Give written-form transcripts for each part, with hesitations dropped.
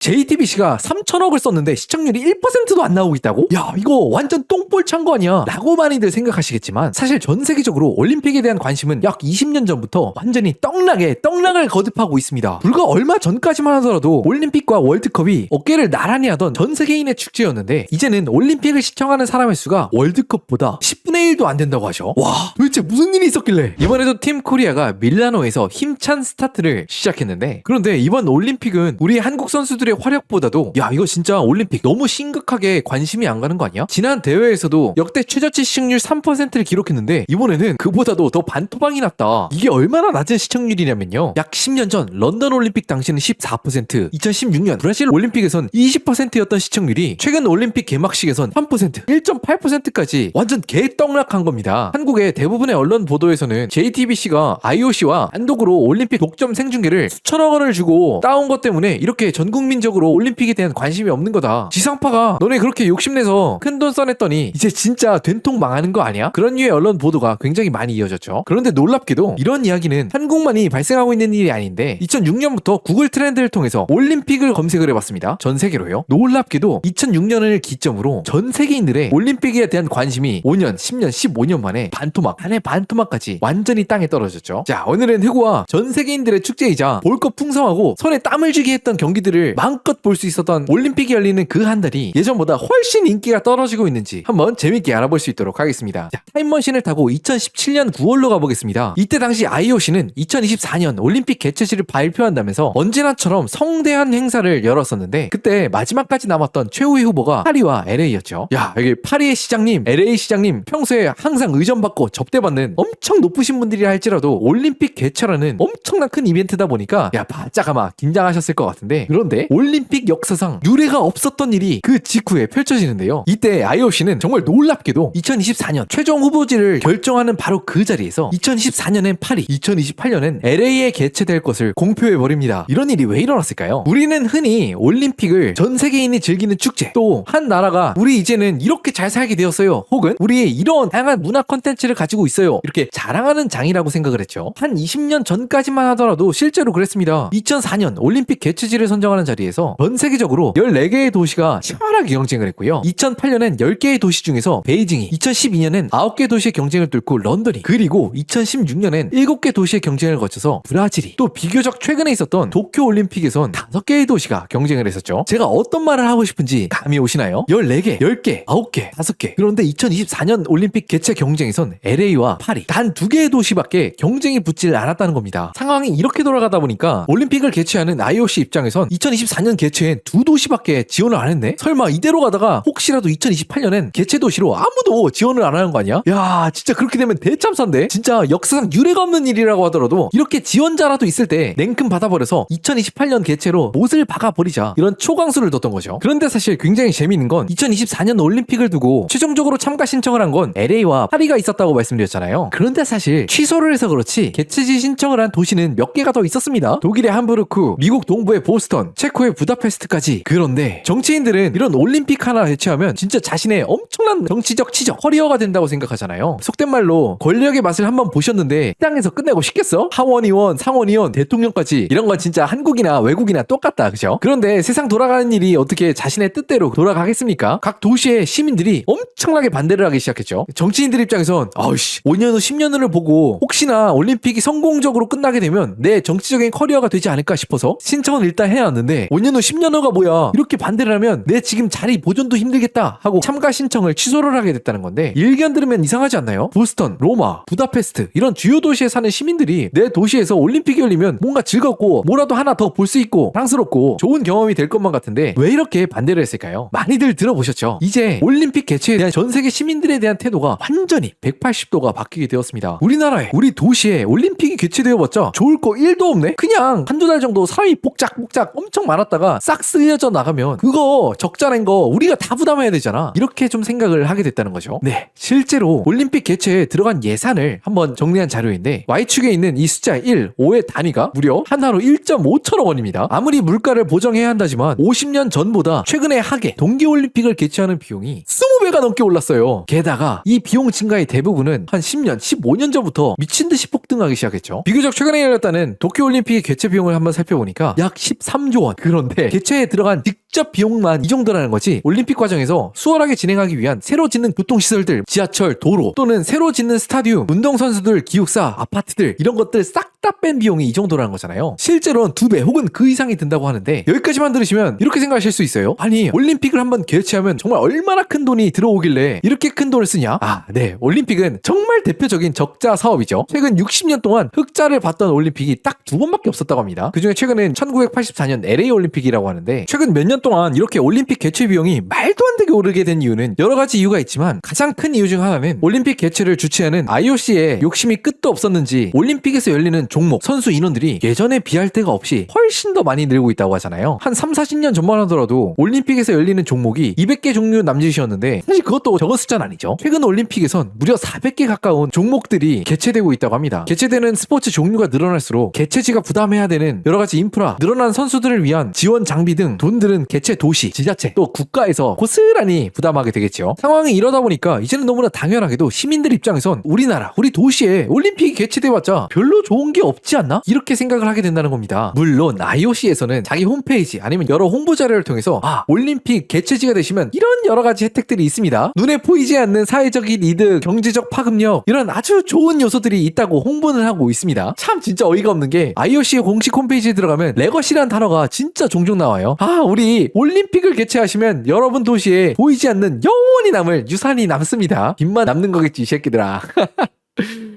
JTBC가 3천억을 썼는데 시청률이 1%도 안 나오고 있다고? 야, 이거 완전 똥볼 찬 거 아니야? 라고 많이들 생각하시겠지만 사실 전 세계적으로 올림픽에 대한 관심은 약 20년 전부터 완전히 떡락을 거듭하고 있습니다. 불과 얼마 전까지만 하더라도 올림픽과 월드컵이 어깨를 나란히 하던 전 세계인의 축제였는데 이제는 올림픽을 시청하는 사람의 수가 월드컵보다 10분의 1도 안 된다고 하죠. 와, 도대체 무슨 일이 있었길래? 이번에도 팀 코리아가 밀라노에서 힘찬 스타트를 시작했는데, 그런데 이번 올림픽은 우리 한국 선수들의 활약보다도 야, 이거 진짜 올림픽 너무 심각하게 관심이 안 가는 거 아니야? 지난 대회에서도 역대 최저치 시청률 3%를 기록했는데 이번에는 그보다도 더 반토막이 났다. 이게 얼마나 낮은 시청률이냐면요, 약 10년 전 런던 올림픽 당시는 14%, 2016년 브라질 올림픽에선 20%였던 시청률이 최근 올림픽 개막식에선 3%, 1.8%까지 완전 개떡락한 겁니다. 한국의 대부분의 언론 보도에서는 JTBC가 IOC와 단독으로 올림픽 독점 생중계를 수천억 원을 주고 따온 것 때문에 이렇게 전 국민적으로 올림픽에 대한 관심이 없는 거다. 지상파가 너네 그렇게 욕심내서 큰돈 써냈더니 이제 진짜 된통 망하는 거 아니야? 그런 류의 언론 보도가 굉장히 많이 이어졌죠. 그런데 놀랍게도 이런 이야기는 한국만이 발생하고 있는 일이 아닌데 2006년부터 구글 트렌드를 통해서 올림픽을 검색을 해봤습니다. 전 세계로요. 놀랍게도 2006년을 기점으로 전 세계인들의 올림픽에 대한 관심이 5년, 10년, 15년 만에 반토막, 한 해 반토막까지 완전히 땅에 떨어졌죠. 자, 오늘은 흑우와 전 세계인들의 축제이자 볼 것 풍성하고 손에 땀을 쥐게 했던 경기들을 마음껏 볼 수 있었던 올림픽이 열리는 그 한 달이 예전보다 훨씬 인기가 떨어지고 있는지 한번 재밌게 알아볼 수 있도록 하겠습니다. 자, 타임머신을 타고 2017년 9월로 가보겠습니다. 이때 당시 IOC는 2024년 올림픽 개최지를 발표한다면서 언제나처럼 성대한 행사를 열었었는데 그때 마지막까지 남았던 최후의 후보가 파리와 LA였죠. 야, 여기 파리의 시장님, LA 시장님 평소에 항상 의전받고 접대받는 엄청 높으신 분들이라 할지라도 올림픽 개최라는 엄청난 큰 이벤트다 보니까 야, 바짝 아마 긴장하셨을 것 같은데, 그런데 올림픽 역사상 유례가 없었던 일이 그 직후에 펼쳐지는데요. 이때 IOC는 정말 놀랍게도 2024년 최종 후보지를 결정하는 바로 그 자리에서 2024년엔 파리, 2028년엔 LA에 개최될 것을 공표해버립니다. 이런 일이 왜 일어났을까요? 우리는 흔히 올림픽을 전 세계인이 즐기는 축제, 또 한 나라가 우리 이제는 이렇게 잘 살게 되었어요, 혹은 우리의 이런 다양한 문화 콘텐츠를 가지고 있어요, 이렇게 자랑하는 장이라고 생각을 했죠. 한 20년 전까지만 하더라도 실제로 그랬습니다. 2004년 올림픽 개최지를 선정하는 자리에서 전 세계적으로 14개의 도시가 치열하게 경쟁을 했고요. 2008년엔 10개의 도시 중에서 베이징이, 2012년엔 9개 도시의 경쟁을 뚫고 런던이, 그리고 2016년엔 7개 도시의 경쟁을 거쳐서 브라질이, 또 비교적 최근에 있었던 도쿄 올림픽에선 5개의 도시가 경쟁을 했었죠. 제가 어떤 말을 하고 싶은지 감이 오시나요? 14개, 10개, 9개, 5개. 그런데 2024년 올림픽 개최 경쟁에선 LA와 파리 단 2개의 도시밖에 경쟁이 붙질 않았다는 겁니다. 상황이 이렇게 돌아가다 보니까 올림픽을 개최하는 IOC 입장에선 2024년 개최엔 2도시밖에 지원을 안 했네? 설마 이대로 가다가 혹시라도 2028년엔 개최 도시로 아무도 지원을 안 하는 거 아니야? 야, 진짜 그렇게 되면 대참사인데? 진짜 역사상 유례가 없는 일이라고 하더라도 이렇게 지원자라도 있을 때 냉큼 받아버려서 2028년 개최로 못을 박아버리자, 이런 초강수를 뒀던 거죠. 그런데 사실 굉장히 재미있는 건 2024년 올림픽을 두고 최종적으로 참가 신청을 한 건 LA와 파리가 있었다고 말씀드렸잖아요. 그런데 사실 취소를 해서 그렇지 개최지 신청을 한 도시는 몇 개가 더 있었습니다. 독일의 함부르크, 미국 동부의 보스턴, 체코의 부다페스트까지. 그런데 정치인들은 이런 올림픽 하나 개최하면 진짜 자신의 엄청난 정치적 치적, 커리어가 된다고 생각하잖아요. 속된 말로 권력의 맛을 한번 보셨는데 땅에서 끝내고 싶겠어? 하원의원, 상원의원, 대통령까지. 이런 건 진짜 한국이나 외국이나 똑같다, 그죠? 그런데 세상 돌아가는 일이 어떻게 자신의 뜻대로 돌아가겠습니까? 각 도시의 시민들이 엄청나게 반대를 하기 시작했죠. 정치인들 입장에선 아우씨, 5년 후 10년 후를 보고 혹시나 올림픽이 성공적으로 끝나게 되면 내 정치적인 커리어가 되지 않을까 싶어서 신청은 일단 해놨는데 5년 후 10년 후가 뭐야, 이렇게 반대를 하면 내 지금 자리 보존도 힘들겠다 하고 참가 신청을 취소를 하게 됐다는 건데, 일견 들으면 이상하지 않나요? 보스턴, 로마, 부다페스트 이런 주요 도시에 사는 시민들이 내 도시에서 올림픽이 열리면 뭔가 즐겁고 뭐라도 하나 더 볼 수 있고 사랑스럽고 좋은 경험이 될 것만 같은데 왜 이렇게 반대를 했을까요? 많이들 들어보셨죠? 이제 올림픽 개최에 대한 전 세계 시민들에 대한 태도가 완전히 180도가 바뀌게 되었습니다. 우리나라에, 우리 도시에 올림픽이 개최되어봤자 좋을 거 1도 없네? 그냥 한두 달 정도 사람이 복작복작 엄청 많았다가 싹 쓸려져 나가면 그거 적자 낸 거 우리가 다 부담해야 되잖아, 이렇게 좀 생각을 하게 됐다는 거죠. 네, 실제로 올림픽 개최에 들어간 예산을 한번 정리한 자료인데 Y축에 있는 이 숫자 1, 5의 단위가 무려 하나로 1.5천억 원입니다. 아무리 물가를 보정해야 한다지만 50년 전보다 최근에 하계 동계올림픽을 개최하는 비용이 20배가 넘게 올랐어요. 게다가 이 비용 증가의 대부분은 한 10년, 15년 전부터 미친듯이 폭등하기 시작했죠. 비교적 최근에 열렸다는 도쿄올림픽의 개최 비용을 한번 살펴보니까 약 13조 원. 그런데 개최에 들어간 직접 비용만 이 정도라는 거지, 올림픽 과정에서 수월하게 진행하기 위한 새로 짓는 교통시설들, 지하철, 도로, 또는 새로 짓는 스타디움, 운동선수들, 기숙사, 아파트들, 이런 것들 싹 다 뺀 비용이 이 정도라는 거잖아요. 실제로는 2배 혹은 그 이상이 든다고 하는데, 여기까지만 들으시면 이렇게 생각하실 수 있어요. 아니, 올림픽을 한번 개최하면 정말 얼마나 큰 돈이 들어오길래 이렇게 큰 돈을 쓰냐? 네, 올림픽은 정말 대표적인 적자 사업이죠. 최근 60년 동안 흑자를 봤던 올림픽이 딱 2번밖에 없었다고 합니다. 그중에 최근은 1984년 LA 올림픽이라고 하는데, 최근 몇 년 동안 이렇게 올림픽 개최 비용이 말도 안 되게 오르게 된 이유는 여러 가지 이유가 있지만, 가장 큰 이유 중 하나는 올림픽 개최를 주최하는 IOC의 욕심이 끝도 없었는지 올림픽에서 열리는 종목, 선수 인원들이 예전에 비할 데가 없이 훨씬 더 많이 늘고 있다고 하잖아요. 한 30-40년 전만 하더라도 올림픽에서 열리는 종목이 200개 종류 남짓이었는데, 사실 그것도 적은 숫자는 아니죠. 최근 올림픽에선 무려 400개 가까운 종목들이 개최되고 있다고 합니다. 개최되는 스포츠 종류가 늘어날수록 개최지가 부담해야 되는 여러 가지 인프라, 늘어난 선수들을 위한 지원 장비 등 돈들은 개최 도시, 지자체, 또 국가에서 고스란히 부담하게 되겠죠. 상황이 이러다 보니까 이제는 너무나 당연하게도 시민들 입장에선 우리나라, 우리 도시에 올림픽이 개최돼봤자 별로 좋은 게 없지 않나? 이렇게 생각을 하게 된다는 겁니다. 물론 IOC에서는 자기 홈페이지 아니면 여러 홍보 자료를 통해서 올림픽 개최지가 되시면 이런 여러 가지 혜택들이 있습니다, 눈에 보이지 않는 사회적인 이득, 경제적 파급력, 이런 아주 좋은 요소들이 있다고 홍보는 하고 있습니다. 참 진짜 어이가 없는 게, IOC의 공식 홈페이지에 들어가면 레거시라는 단어가 진짜 종종 나와요. 우리 올림픽을 개최하시면 여러분 도시에 보이지 않는 영원히 남을 유산이 남습니다. 빚만 남는 거겠지 이 새끼들아.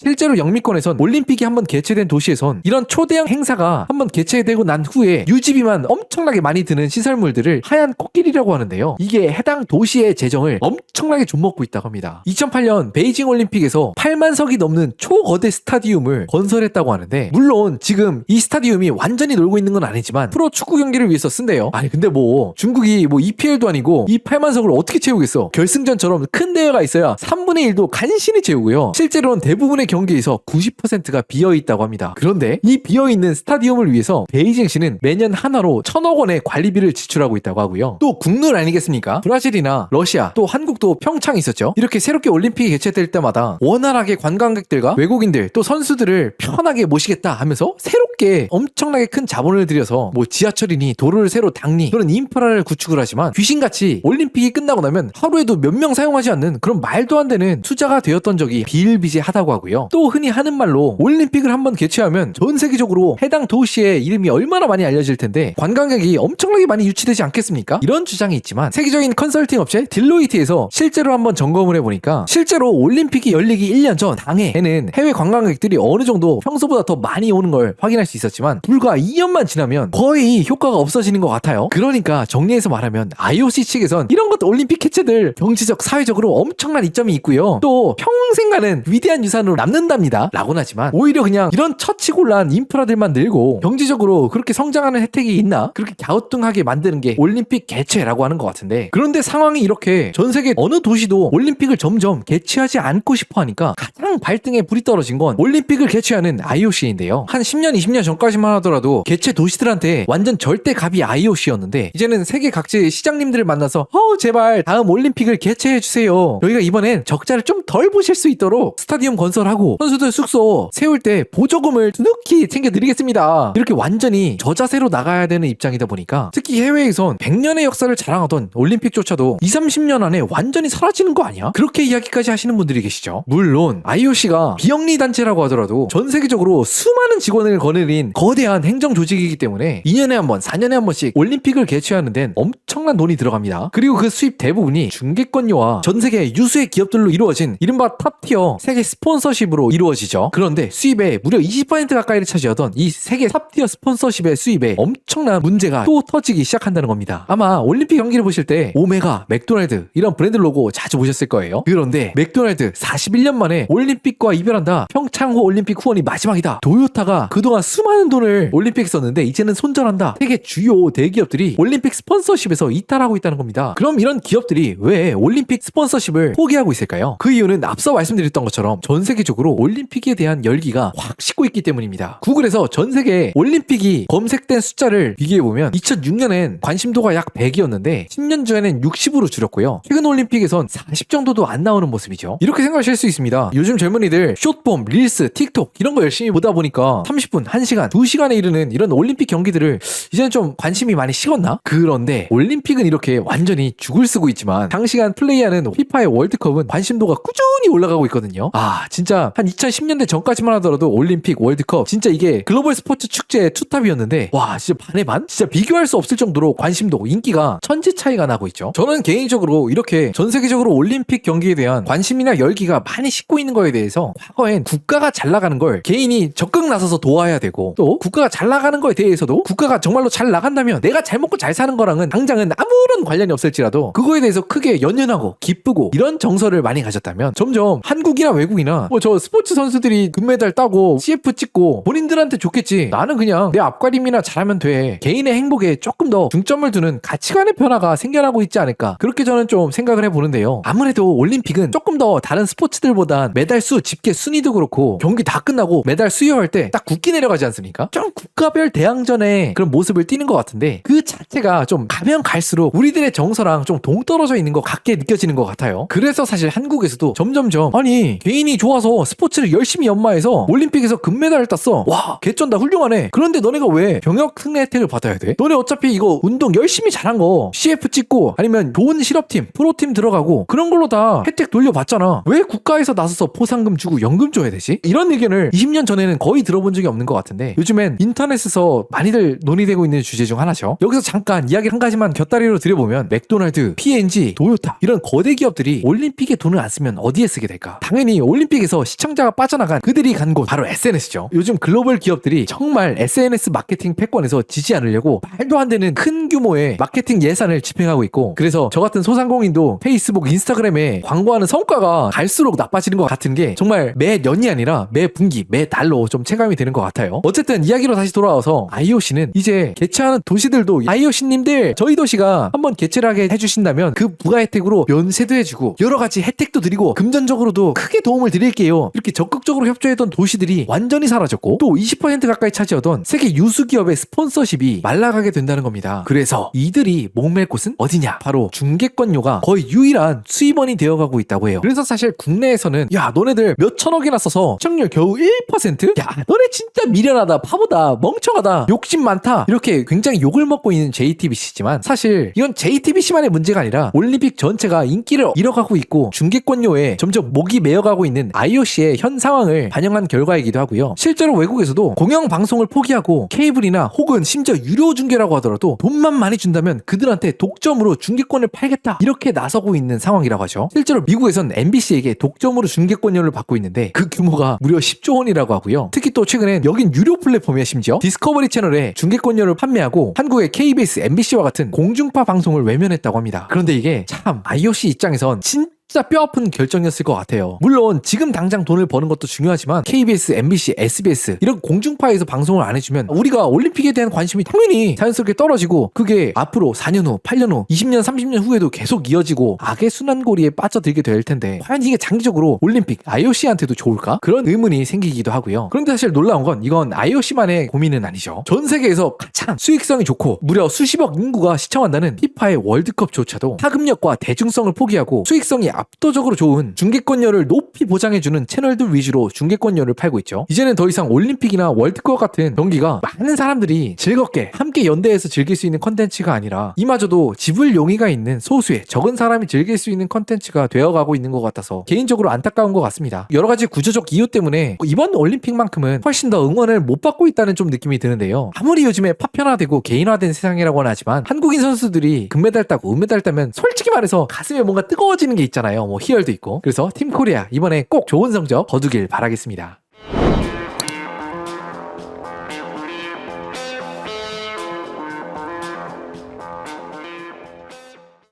실제로 영미권에선 올림픽이 한번 개최된 도시에선 이런 초대형 행사가 한번 개최되고 난 후에 유지비만 엄청나게 많이 드는 시설물들을 하얀 코끼리라고 하는데요, 이게 해당 도시의 재정을 엄청나게 좀먹고 있다고 합니다. 2008년 베이징 올림픽에서 8만 석이 넘는 초거대 스타디움을 건설했다고 하는데, 물론 지금 이 스타디움이 완전히 놀고 있는 건 아니지만 프로 축구 경기를 위해서 쓴대요. 아니 근데 중국이 EPL도 아니고 이 8만 석을 어떻게 채우겠어. 결승전처럼 큰 대회가 있어야 3분의 1도 간신히 채우고요, 실제로는 대부분의 경기에서 90%가 비어있다고 합니다. 그런데 이 비어있는 스타디움을 위해서 베이징시는 매년 하나로 1,000억 원의 관리비를 지출하고 있다고 하고요. 또 국룰 아니겠습니까? 브라질이나 러시아, 또 한국도 평창이 있었죠. 이렇게 새롭게 올림픽이 개최될 때마다 원활하게 관광객들과 외국인들, 또 선수들을 편하게 모시겠다 하면서 새롭게 엄청나게 큰 자본을 들여서 지하철이니 도로를 새로 닦니 그런 인프라를 구축을 하지만, 귀신같이 올림픽이 끝나고 나면 하루에도 몇 명 사용하지 않는 그런 말도 안 되는 투자가 되었던 적이 비일비재하다고 하고요. 또 흔히 하는 말로 올림픽을 한번 개최하면 전 세계적으로 해당 도시의 이름이 얼마나 많이 알려질 텐데 관광객이 엄청나게 많이 유치되지 않겠습니까? 이런 주장이 있지만, 세계적인 컨설팅 업체 딜로이트에서 실제로 한번 점검을 해보니까, 실제로 올림픽이 열리기 1년 전 당해에는 해외 관광객들이 어느 정도 평소보다 더 많이 오는 걸 확인할 수 있었지만, 불과 2년만 지나면 거의 효과가 없어지는 것 같아요. 그러니까 정리해서 말하면 IOC 측에선 이런 것 올림픽 개최들 경제적, 사회적으로 엄청난 이점이 있고요, 또 평생 가는 위대한 유산으로 남는답니다 라고는 하지만, 오히려 그냥 이런 처치곤란 인프라들만 늘고 경제적으로 그렇게 성장하는 혜택이 있나, 그렇게 갸우뚱하게 만드는 게 올림픽 개최라고 하는 것 같은데, 그런데 상황이 이렇게 전 세계 어느 도시도 올림픽을 점점 개최하지 않고 싶어 하니까 가장 발등에 불이 떨어진 건 올림픽을 개최하는 IOC인데요. 한 10년 20년 전까지만 하더라도 개최 도시들한테 완전 절대갑이 IOC였는데, 이제는 세계 각지의 시장님들을 만나서 제발 다음 올림픽을 개최해주세요, 저희가 이번엔 적자를 좀 덜 보실 수 있도록 스타디움 건설하고 선수들 숙소 세울 때 보조금을 두둑히 챙겨드리겠습니다, 이렇게 완전히 저자세로 나가야 되는 입장이다 보니까, 특히 해외에선 100년의 역사를 자랑하던 올림픽조차도 20-30년 안에 완전히 사라지는 거 아니야? 그렇게 이야기까지 하시는 분들이 계시죠. 물론 IOC가 비영리 단체라고 하더라도 전 세계적으로 수많은 직원을 거느린 거대한 행정 조직이기 때문에 2년에 한 번, 4년에 한 번씩 올림픽을 개최하는 데는 엄청난 돈이 들어갑니다. 그리고 그 수입 대부분이 중개권료와 전 세계 유수의 기업들로 이루어진 이른바 탑티어 세계 스폰서십으로 이루어지죠. 그런데 수입의 무려 20% 가까이를 차지하던 이 세계 탑티어 스폰서십의 수입에 엄청난 문제가 또 터지기 시작한다는 겁니다. 아마 올림픽 경기를 보실 때 오메가, 맥도날드 이런 브랜드 로고 자주 보셨을 거예요. 그런데 맥도날드 41년 만에 올림픽과 이별한다, 평창 올림픽 후원이 마지막이다, 도요타가 그동안 수많은 돈을 올림픽에 썼는데 이제는 손절한다, 세계 주요 대기업들이 올림픽 스폰서십에서 이탈하고 있다는 겁니다. 그럼 이런 기업들이 왜 올림픽 스폰서십을 포기하고 있을까요? 그 이유는 앞서 말씀드렸던 것처럼 전 세계적으로 세계적으로 올림픽에 대한 열기가 확 식고 있기 때문입니다. 구글에서 전 세계 올림픽이 검색된 숫자를 비교해보면 2006년엔 관심도가 약 100이었는데 10년 전에는 60으로 줄었고요. 최근 올림픽에선 40 정도도 안 나오는 모습이죠. 이렇게 생각하실 수 있습니다. 요즘 젊은이들 숏폼, 릴스, 틱톡 이런 거 열심히 보다 보니까 30분, 1시간, 2시간에 이르는 이런 올림픽 경기들을 이제는 좀 관심이 많이 식었나? 그런데 올림픽은 이렇게 완전히 죽을 쓰고 있지만 장시간 플레이하는 피파의 월드컵은 관심도가 꾸준히 올라가고 있거든요. 진짜 한 2010년대 전까지만 하더라도 올림픽, 월드컵 진짜 이게 글로벌 스포츠 축제의 투탑이었는데 와 진짜 반의 반? 진짜 비교할 수 없을 정도로 관심도, 인기가 천지 차이가 나고 있죠. 저는 개인적으로 이렇게 전 세계적으로 올림픽 경기에 대한 관심이나 열기가 많이 식고 있는 거에 대해서 과거엔 국가가 잘 나가는 걸 개인이 적극 나서서 도와야 되고 또 국가가 잘 나가는 거에 대해서도 국가가 정말로 잘 나간다면 내가 잘 먹고 잘 사는 거랑은 당장은 아무런 관련이 없을지라도 그거에 대해서 크게 연연하고 기쁘고 이런 정서를 많이 가졌다면 점점 한국이나 외국이나 저 스포츠 선수들이 금메달 따고 CF 찍고 본인들한테 좋겠지, 나는 그냥 내 앞가림이나 잘하면 돼, 개인의 행복에 조금 더 중점을 두는 가치관의 변화가 생겨나고 있지 않을까, 그렇게 저는 좀 생각을 해보는데요. 아무래도 올림픽은 조금 더 다른 스포츠들보단 메달 수, 집계 순위도 그렇고 경기 다 끝나고 메달 수여할 때 딱 국기 내려가지 않습니까? 좀 국가별 대항전의 그런 모습을 띠는 것 같은데 그 자체가 좀 가면 갈수록 우리들의 정서랑 좀 동떨어져 있는 것 같게 느껴지는 것 같아요. 그래서 사실 한국에서도 점점점 아니 개인이 좋아서 스포츠를 열심히 연마해서 올림픽에서 금메달을 땄어, 와 개쩐다, 훌륭하네. 그런데 너네가 왜 병역 특례 혜택을 받아야 돼? 너네 어차피 이거 운동 열심히 잘한 거 CF 찍고 아니면 좋은 실업팀, 프로팀 들어가고 그런 걸로 다 혜택 돌려받잖아. 왜 국가에서 나서서 포상금 주고 연금 줘야 되지? 이런 의견을 20년 전에는 거의 들어본 적이 없는 것 같은데 요즘엔 인터넷에서 많이들 논의되고 있는 주제 중 하나죠. 여기서 잠깐 이야기 한 가지만 곁다리로 드려보면 맥도날드, P&G, 도요타 이런 거대 기업들이 올림픽에 돈을 안 쓰면 어디에 쓰게 될까? 당연히 올림픽에서 시청자가 빠져나간 그들이 간 곳 바로 SNS죠. 요즘 글로벌 기업들이 정말 SNS 마케팅 패권에서 지지 않으려고 말도 안 되는 큰 규모의 마케팅 예산을 집행하고 있고, 그래서 저 같은 소상공인도 페이스북, 인스타그램에 광고하는 성과가 갈수록 나빠지는 것 같은 게 정말 매 년이 아니라 매 분기, 매 달로 좀 체감이 되는 것 같아요. 어쨌든 이야기로 다시 돌아와서 IOC는 이제 개최하는 도시들도 IOC님들 저희 도시가 한번 개최를 하게 해주신다면 그 부가 혜택으로 면세도 해주고 여러 가지 혜택도 드리고 금전적으로도 크게 도움을 드릴게요, 이렇게 적극적으로 협조했던 도시들이 완전히 사라졌고 또 20% 가까이 차지하던 세계 유수 기업의 스폰서십이 말라가게 된다는 겁니다. 그래서 이들이 목맬 곳은 어디냐? 바로 중계권료가 거의 유일한 수입원이 되어가고 있다고 해요. 그래서 사실 국내에서는 야 너네들 몇 천억이나 써서 시청률 겨우 1%? 야 너네 진짜 미련하다, 바보다, 멍청하다, 욕심 많다, 이렇게 굉장히 욕을 먹고 있는 JTBC지만 사실 이건 JTBC만의 문제가 아니라 올림픽 전체가 인기를 잃어가고 있고 중계권료에 점점 목이 메어가고 있는 IOC의 현 상황을 반영한 결과이기도 하고요. 실제로 외국에서도 공영방송을 포기하고 케이블이나 혹은 심지어 유료 중계라고 하더라도 돈만 많이 준다면 그들한테 독점으로 중계권을 팔겠다, 이렇게 나서고 있는 상황이라고 하죠. 실제로 미국에선 MBC에게 독점으로 중계권료를 받고 있는데 그 규모가 무려 10조 원이라고 하고요. 특히 또 최근엔 여긴 유료 플랫폼이야. 심지어 디스커버리 채널에 중계권료를 판매하고 한국의 KBS, MBC와 같은 공중파 방송을 외면했다고 합니다. 그런데 이게 참 IOC 입장에선 진짜 뼈아픈 결정이었을 것 같아요. 물론 지금 당장 돈을 버는 것도 중요하지만 KBS, MBC, SBS 이런 공중파에서 방송을 안 해주면 우리가 올림픽에 대한 관심이 당연히 자연스럽게 떨어지고 그게 앞으로 4년 후, 8년 후, 20년, 30년 후에도 계속 이어지고 악의 순환고리에 빠져들게 될 텐데 과연 이게 장기적으로 올림픽, IOC한테도 좋을까? 그런 의문이 생기기도 하고요. 그런데 사실 놀라운 건 이건 IOC만의 고민은 아니죠. 전 세계에서 가장 수익성이 좋고 무려 수십억 인구가 시청한다는 피파의 월드컵조차도 파급력과 대중성을 포기하고 수익성이 압도적으로 좋은 중계권료를 높이 보장해주는 채널들 위주로 중계권료를 팔고 있죠. 이제는 더 이상 올림픽이나 월드컵 같은 경기가 많은 사람들이 즐겁게 함께 연대해서 즐길 수 있는 컨텐츠가 아니라 이마저도 지불 용의가 있는 소수의 적은 사람이 즐길 수 있는 컨텐츠가 되어가고 있는 것 같아서 개인적으로 안타까운 것 같습니다. 여러 가지 구조적 이유 때문에 이번 올림픽만큼은 훨씬 더 응원을 못 받고 있다는 좀 느낌이 드는데요. 아무리 요즘에 파편화되고 개인화된 세상이라고는 하지만 한국인 선수들이 금메달 따고 은메달 따면 솔직히 말해서 가슴에 뭔가 뜨거워지는 게 있잖아요. 뭐 희열도 있고. 그래서 팀 코리아 이번에 꼭 좋은 성적 거두길 바라겠습니다.